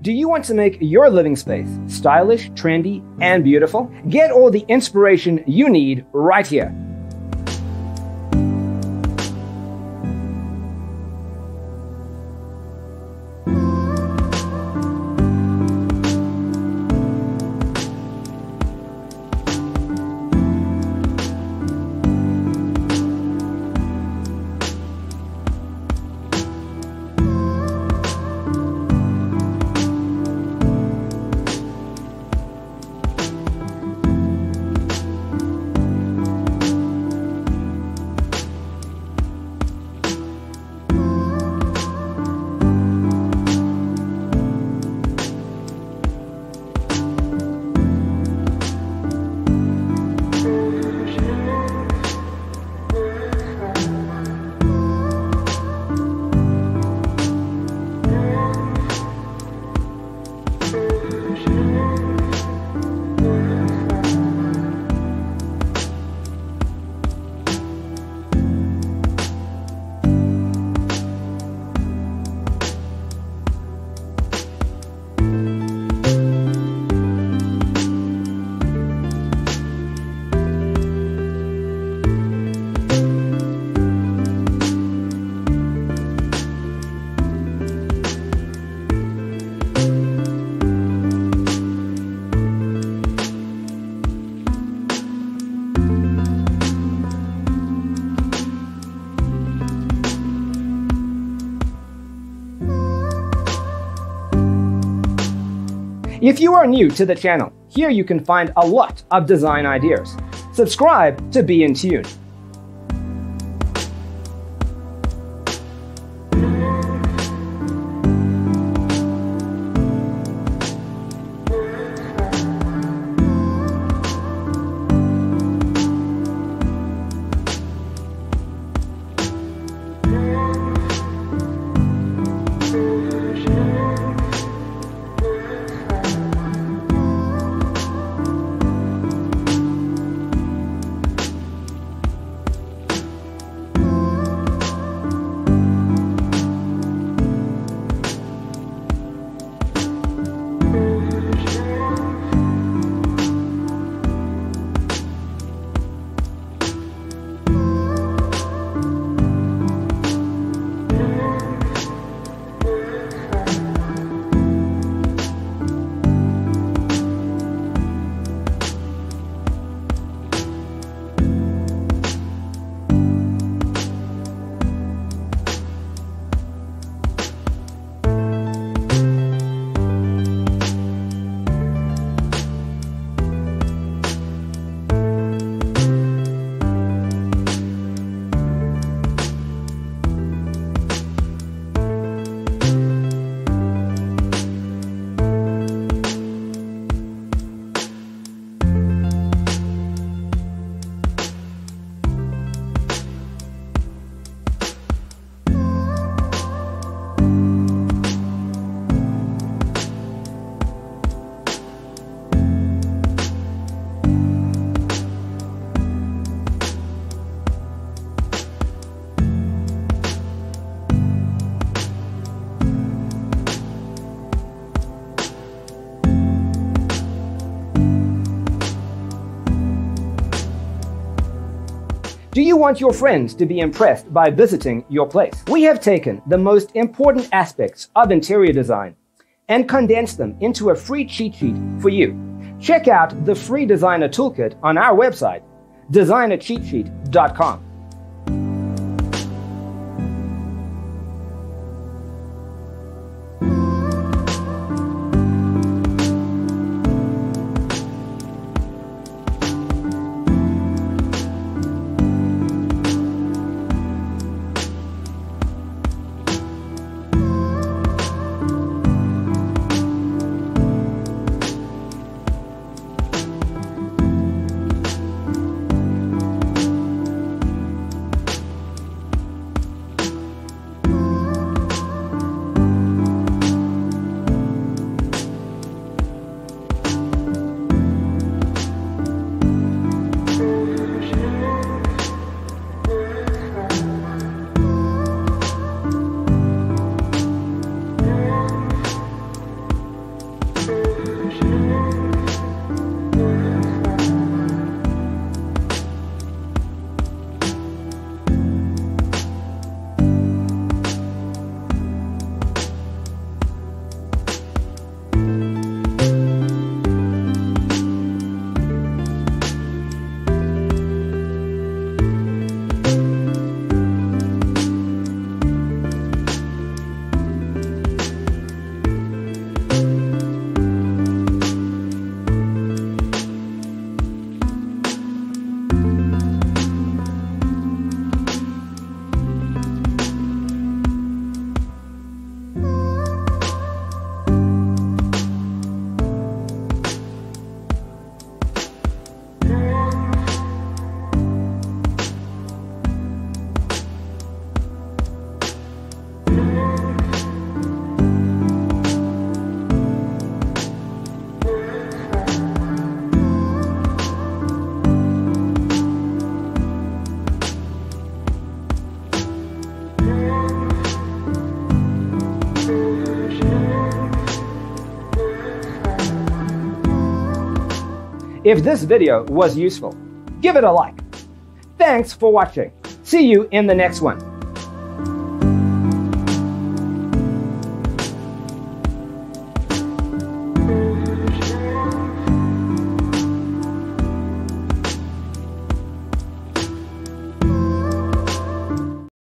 Do you want to make your living space stylish, trendy, and beautiful? Get all the inspiration you need right here. If you are new to the channel, here you can find a lot of design ideas. Subscribe to be in tune. Do you want your friends to be impressed by visiting your place? We have taken the most important aspects of interior design and condensed them into a free cheat sheet for you. Check out the free designer toolkit on our website, designercheatsheet.com. If this video was useful, give it a like. Thanks for watching. See you in the next one.